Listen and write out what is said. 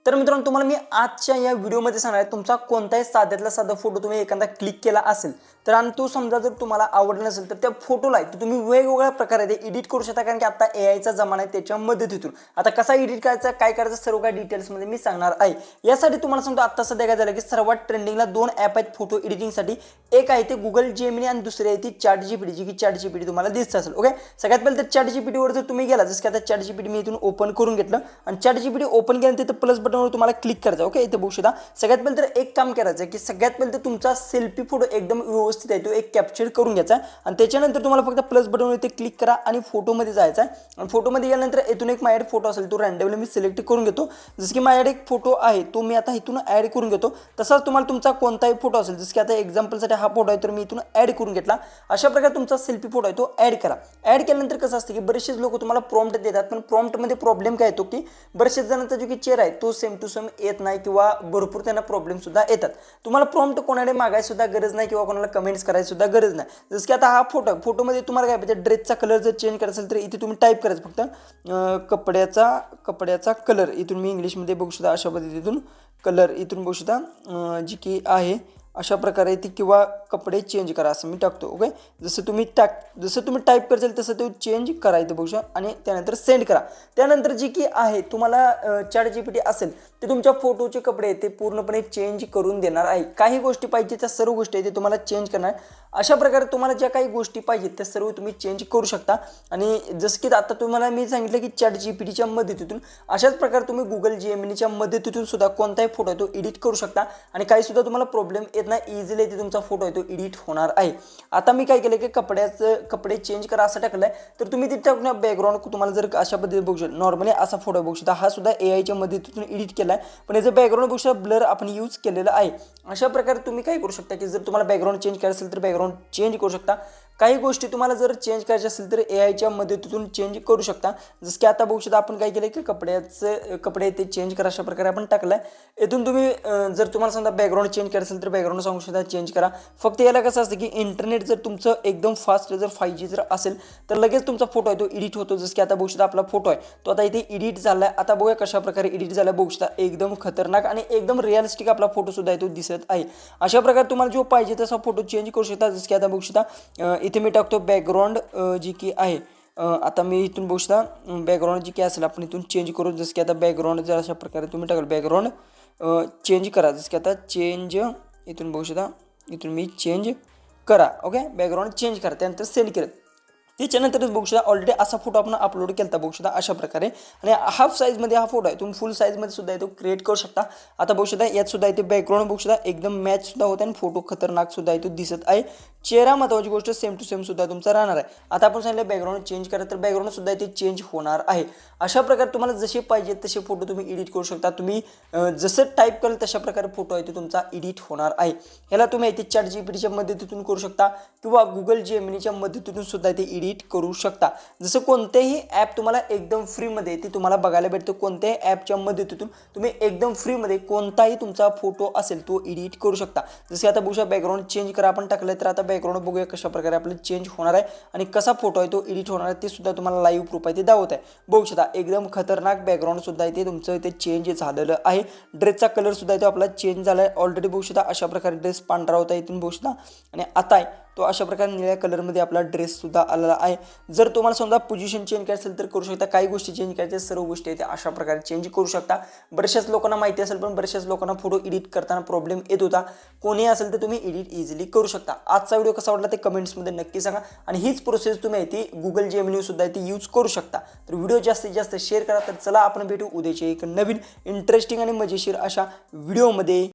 तर मित्रांनो तुम्हाला मी आजच्या या व्हिडिओमध्ये सांगणार आहे तुमचा कोणताही साध्यातला साधा फोटो तुम्ही एखादा क्लिक केला असेल तर आणि तो समजा जर तुम्हाला आवडला नसेल तर त्या फोटोला तुम्ही वेगवेगळ्या प्रकारे ते एडिट करू शकता, कारण की आता एआयचा जमाना आहे त्याच्या मदतीतून. आता कसा एडिट करायचा काय करायचं सर्व काही डिटेल्समध्ये मी सांगणार आहे. यासाठी तुम्हाला सांगतो आता सध्या काय झालं की सर्वात ट्रेंडिंगला दोन ॲप आहेत फोटो एडिटिंगसाठी. एक आहे ते गुगल जेमिनी आणि दुसरी आहे ती ChatGPT, जी की ChatGPT तुम्हाला दिसत असेल. ओके, सगळ्यात पहिले तर ChatGPTवर जर तुम्ही गेला, जसं की आता ChatGPT मी इथून ओपन करून घेतलं आणि ChatGPT ओपन केल्यानंतर तिथं प्लस बटनवर तुम्हाला क्लिक करायचं. ओके, इथे बघू शकता. सगळ्यात पहिले तर एक काम करायचं की सगळ्यात पहिले तर तुमचा सेल्फी फोटो एकदम व्यवस्थित आहे तो एक कॅप्चर करून घ्यायचा आणि त्याच्यानंतर तुम्हाला फक्त प्लस बटनवर इथे क्लिक करा आणि फोटोमध्ये जायचं आहे. आणि फोटोमध्ये गेल्यानंतर इथून एक माझ्याकडे फोटो असेल तो रँडमली मी सिलेक्ट करून घेतो. जसं की माझ्याकडे एक फोटो आहे तो मी आता इथून ॲड करून घेतो. तसाच तुम्हाला तुमचा कोणताही फोटो असेल, जसं की आता एक्झाम्पलसाठी हा फोटो आहे तर मी इथून ॲड करून घेतला. अशा प्रकारे तुमचा सेल्फी फोटो आहे तो ॲड करा. ॲड केल्यानंतर कसं असतं की बरेचसे लोक तुम्हाला प्रॉम्प्ट देतात, पण प्रॉम्प्टमध्ये प्रॉब्लेम काय येतो की बरेचसे जणांचा जो की चेहरा आहे तो सेम टू सेम येत नाही किंवा भरपूर त्यांना प्रॉब्लेम सुद्धा येतात. तुम्हाला प्रॉम्प्ट कोणाकडे मागायची सुद्धा गरज नाही किंवा कोणाला कमेंट्स करायची सुद्धा गरज नाही. जसं की आता हा फोटोमध्ये तुम्हाला काय पाहिजे, ड्रेसचा कलर जर चेंज करायचा असेल तर इथे तुम्ही टाईप करायचं फक्त कपड्याचा कलर. इथून मी इंग्लिशमध्ये बघू शकता अशा पद्धतीतून कलर इथून बघू शकता जी की आहे अशा प्रकारे ती, किंवा कपडे चेंज करा असं मी टाकतो. ओके, जसं तुम्ही टाईप करताल तसं ते चेंज करायचं बघू शकता आणि त्यानंतर सेंड करा. त्यानंतर जी की आहे तुम्हाला ChatGPT असेल ते तुमच्या फोटोचे कपडे ते पूर्णपणे चेंज करून देणार आहे. काही गोष्टी पाहिजे त्या सर्व गोष्टी ते तुम्हाला चेंज करणार. अशा प्रकारे तुम्हाला ज्या काही गोष्टी पाहिजेत त्या सर्व तुम्ही चेंज करू शकता. आणि जसं की आता तुम्हाला मी सांगितलं की ChatGPTच्या मदतीतून अशाच प्रकारे तुम्ही गुगल जेमिनीच्या मदतीतून सुद्धा कोणताही फोटो आहे तो एडिट करू शकता आणि काही सुद्धा तुम्हाला प्रॉब्लेम येत नाही. इझिली ते तुमचा फोटो आहे तो एडिट होणार आहे. आता मी काय केलं की कपडे चेंज करा असं टाकलंय तर तुम्ही तिथे बॅकग्राऊंड तुम्हाला जर अशा पद्धतीने बघू शकता, नॉर्मली असा फोटो बघू शकता, हा सुद्धा एआयच्या मदतीतून एडिट केला आहे, पण याचं बॅकग्राऊंड बघू शकता ब्लर आपण यूज केलेलं आहे. अशा प्रकारे तुम्ही काय करू शकता की जर तुम्हाला बॅकग्राऊंड चेंज करायचं असेल तर बॅकग्राऊंड चेंज करू शकता. काही गोष्टी तुम्हाला जर चेंज करायच्या असेल तर एआयच्या मदतीतून चेंज करू शकता. जसं की आता बघू शकता आपण काय केलं की कपडे ते चेंज करा अशा प्रकारे आपण टाकलाय. इथून तुम्ही जर तुम्हाला समजा बॅकग्राऊंड चेंज करायचं असेल तर बॅकग्राऊंड सांगू शकता चेंज करा. फक्त याला कसं असतं की इंटरनेट जर तुमचं एकदम फास्ट जर 5G जर असेल तर लगेच तुमचा फोटो आहे तो एडिट होतो. जसं की आता बघू शकता आपला फोटो आहे तो आता इथे एडिट झाला आहे. आता बघूया कशा प्रकारे एडिट झाला बघू शकता. एकदम खतरनाक आणि एकदम रिअलिस्टिक आपला फोटो सुद्धा आहे तो दिसत आहे. अशा प्रकारे तुम्हाला जो पाहिजे तसा फोटो चेंज करू शकता. जसं की आता बघू शकता इथे मी टाकतो बॅकग्राऊंड जी की आहे. आता मी इथून बघू शकता बॅकग्राऊंड जी की असेल आपण इथून चेंज करू. जसं की आता बॅकग्राऊंड जर अशा प्रकारे तुम्ही टाकाल बॅकग्राऊंड चेंज करा. जसं की आता चेंज इथून बघू शकता इथून मी चेंज करा. ओके, बॅकग्राऊंड चेंज करा त्यानंतर सेंड केलं. त्याच्यानंतरच बघू शकता ऑलरेडी असा फोटो आपण अपलोड केला बघू शकता अशा प्रकारे. आणि हाफ साईजमध्ये हा फोटो आहे, तुम्ही फुल साईजमध्ये सुद्धा तो क्रिएट करू शकता. आता बघू शकता यात सुद्धा इथे बॅकग्राऊंड बघू शकता एकदम मॅच सुद्धा होते आणि फोटो खतरनाक सुद्धा इथे दिसत आहे. चेहरा महत्त्वाची गोष्ट सेम टू सेम सुद्धा तुमचा राहणार आहे. आता आपण सांगितलं बॅकग्राऊंड चेंज करा तर बॅकग्राऊंड सुद्धा इथे चेंज होणार आहे. अशा प्रकारे तुम्हाला जसे पाहिजे तसे फोटो तुम्ही एडिट करू शकता. तुम्ही जसं टाईप कराल तशा प्रकारे फोटो आहे तो तुमचा एडिट होणार आहे. ह्याला तुम्ही इथे ChatGPTच्या मदतीतून करू शकता किंवा गुगल जेमिनीच्या मदतीतून सुद्धा ते एडिट करू शकता. जसं कोणतेही ॲप तुम्हाला एकदम फ्रीमध्ये ते तुम्हाला बघायला भेटतं. कोणत्याही ॲपच्या मदतीतून तुम्ही एकदम फ्रीमध्ये कोणताही तुमचा फोटो असेल तो एडिट करू शकता. जसं आता बघू शकता बॅकग्राऊंड चेंज करा आपण टाकलं तर आता बॅकग्राऊंड बघूया कशा प्रकारे आपल्याला चेंज होणार आहे आणि कसा फोटो आहे तो एडिट होणार आहे ते सुद्धा तुम्हाला लाईव्ह प्रूफ आहे ते दाखवत आहे. बघू शकता एकदम खतरनाक बॅकग्राऊंड सुद्धा इथे तुमचं इथे चेंज झालेलं आहे. ड्रेसचा कलर सुद्धा इथे आपला चेंज झाला आहे. ऑलरेडी बघू शकता अशा प्रकारे ड्रेस पांढरा होता इथून बघू शकता आणि आता आहे तो अशा प्रकारे निळ्या कलरमध्ये आपला ड्रेस सुद्धा आलेला आहे. जर तुम्हाला समजा पोझिशन चेंज करायचं असेल तर करू शकता. काही गोष्टी चेंज करायच्या सर्व गोष्टी आहेत अशा प्रकारे चेंज करू शकता. बऱ्याचशाच लोकांना माहिती असेल पण बऱ्याचशाच लोकांना फोटो एडिट करताना प्रॉब्लेम येत होता. कोणी असेल तर तुम्ही एडिट इझिली करू शकता. आजचा व्हिडिओ कसा वाटला ते कमेंट्समध्ये नक्की सांगा आणि हीच प्रोसेस तुम्ही ती गुगल जेमिनी सुद्धा ती यूज करू शकता. तर व्हिडिओ जास्तीत जास्त शेअर करा. तर चला आपण भेटू उद्याचे एक नवीन इंटरेस्टिंग आणि मजेशीर अशा व्हिडिओमध्ये.